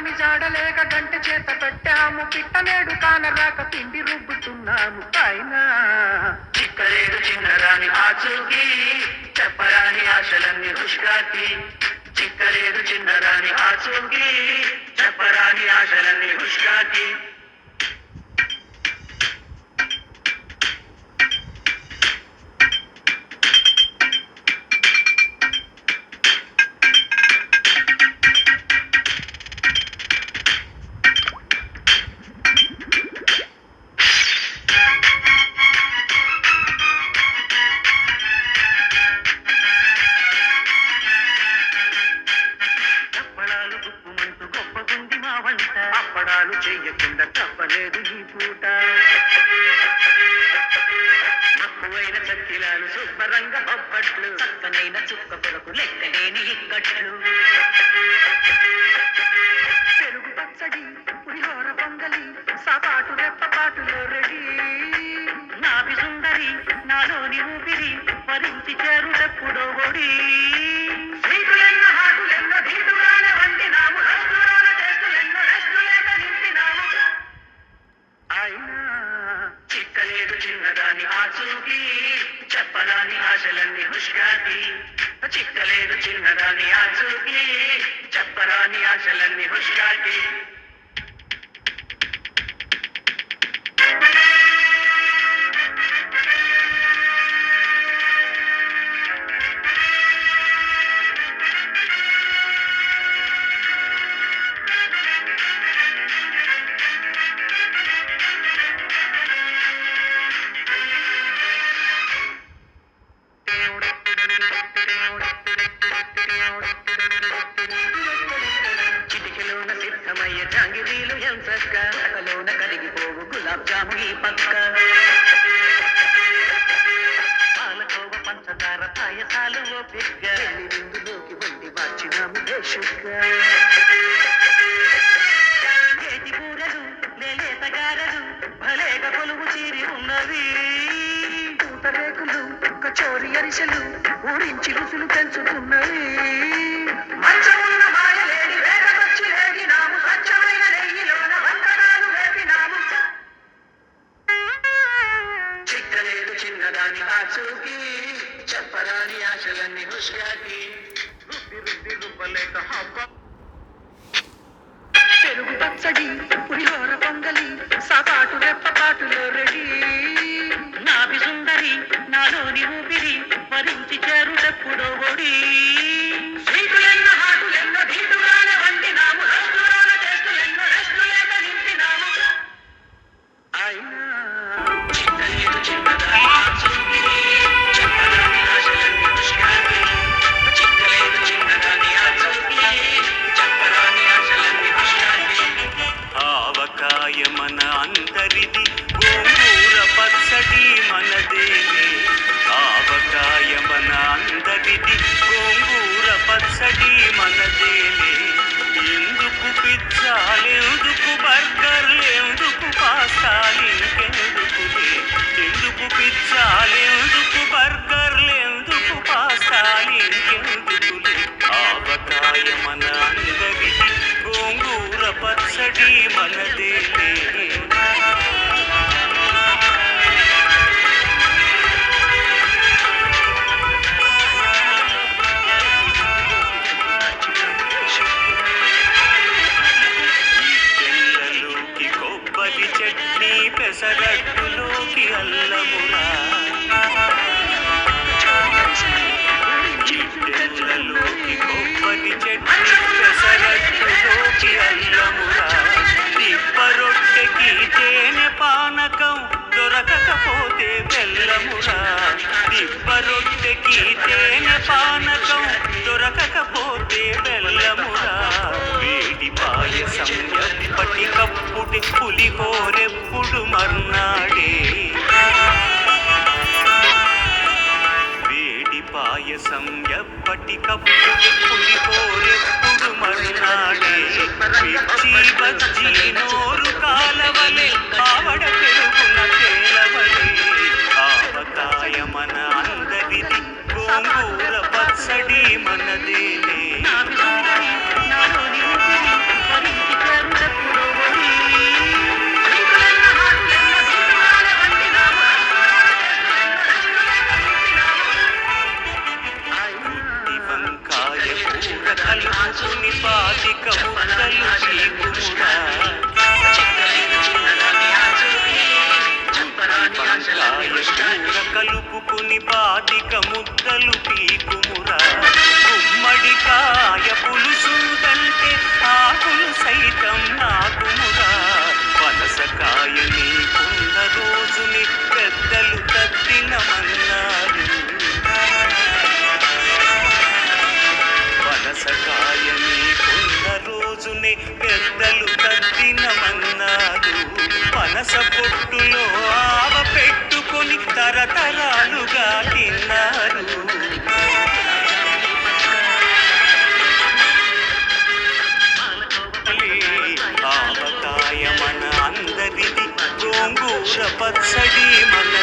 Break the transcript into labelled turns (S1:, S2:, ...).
S1: దాని జాడలేక గంట చేత పెట్టాము పిట్టనేడు కానరాక పిండి రుబ్బుతున్నాము పైన
S2: చిక్కలేడు చిన్నరాని ఆచూకి చెప్పరాని ఆశలన్నీ హుష్కాకి చిక్కలేడు చిన్నరాని ఆచూకి చెప్పరాని ఆశలన్నీ హుష్కాకి అప్పడాలు చెయ్యకుండా తప్పలేదు ఈ పూట మక్కువైన చక్కిలాలు శుభ్రంగ బొబ్బట్లు చక్కనైన చుక్క కొరకు లెక్కలేని ఇక్కట్లు
S1: పెరుగు పచ్చడి పులిహోర పొంగలి సాపాటు రెప్పపాటులో రెడీ
S2: నాభి సుందరి నాలోని ఊపిరి వరించి చేరుటెప్పుడో ఒడి సీటులెన్న హాటులెన్న ధీటుగానే వండినాము చిక్కలేడు చిన్నదాని ఆచూకి చెప్పరాని ఆశలన్నీ హుష్కాకి చిక్కలేడు చిన్నదాని ఆచూకి చెప్పరాని ఆశలన్నీ హుష్కాకి చిటికలోన సిద్ధమయ్యే జాంగిరీలు ఎంచక్క అకలోన కరిగిపోవు గులాబ్ జాము ఈ పక్క పాలకోవ పంచదార పాయసాలు ఓ పిగ్గ విందులోకి వండి మార్చినాము దేశుక్క ఏటి బూరలు లేతగారలు భలేగ కొలువు చీరి ఉన్నవి
S1: పూతరేకులు కచోరి అరిసెలు ఊరించి రుసులు పెంచుతున్నవి
S2: మంచమున్న మాయలేని వేగమొచ్చి రేగినాము స్వచ్ఛమైన నెయ్యిలోన వంటకాలు వేపినాము చిక్కలేడు చిన్నదాని ఆచూకి చెప్పరాని ఆశలన్నీ హుష్కాకి రుబ్బి రుబ్బలేక హబ్బ
S1: పెరుగు పచ్చడి పులిహోర పొంగలి సాపాటు రెప్పపాటులో రెడీ
S2: నాభి సుందరి నాలోని ఊపిరి వరించి చేరుటెప్పుడో ఒడి సీటులెన్న హాటులెన్న ధీటుగానే వండినాము రోడ్డులోన టెస్టులెన్నో రెస్టు లేక నింపినాము
S1: అయినా
S2: చిక్కలేడు చిన్నదాని ఆచూకి చెప్పరాని ఆశలన్నీ హుష్కాకి చిక్కలేడు చిన్నదాని ఆచూకి చెప్పరాని ఆశలన్నీ హుష్కాకి ఆవకాయ మన అందరిది గోంగూర పచ్చడి మనదేనే ఆవకాయ మన అందరిది గోంగూర పచ్చడి మనదేనే ఎందుకు పిజ్జాలెందుకు బర్గర్లెందుకు పాస్తాలింకెందుకులే ఎందుకు పిజ్జాలెందుకు బర్గర్లెందుకు పాస్తాలింకెందుకులే ఆవకాయ మన అందరిది గోంగూర పచ్చడి మనదేనే కొబ్బరి చట్నీ పెసరట్టులోకి అల్లమురా చిట్టెల్లలోకి కొబ్బరి చట్నీ పెసరట్టులోకి అల్లమురా దిబ్బ రొట్టెకి తేనె పానకం దొరకకపోతే బెల్లమురా దిబ్బ రొట్టెకి తేనె పానకం దొరకకపోతే బెల్లమురా వేడి పాయసం ఎప్పటికప్పుడు పులిహోరెప్పుడు మర్నాడే వేడి పాయసం ఎప్పటికప్పుడు పులిహోరెప్పుడు మర్నాడే మిర్చి బజ్జీ నోరు కాలవలే ఆవడ పెరుగున తేలవలే ఆవకాయ మన అందరిది గోంగూర పచ్చడి మనదేలే
S1: నాలోని ఊపిరి
S3: ఆశలు చీకుమురా
S2: చిక్కలైన చిన్నదాన్ని ఆచూకీ చెప్పరాని ఆశలన్నీ
S3: కూర కలుపుకుని బాదిక ముద్దలు పీకుమురా గుమ్మడికాయ పులుసుందంటే ఆకులు సైతం నాకుమురా పనసకాయ నీకున్న రోజుని పెద్దలు తద్దినమన్నారు పనసకాయ నీకున్న రోజునే పెద్దలు తద్దినమన్నారు పనస పొట్టులో ఆవ పెట్టుకొని తరతరాలుగా తిన్నారు ఆవకాయ మన అందరిది గోంగూర పచ్చడి మన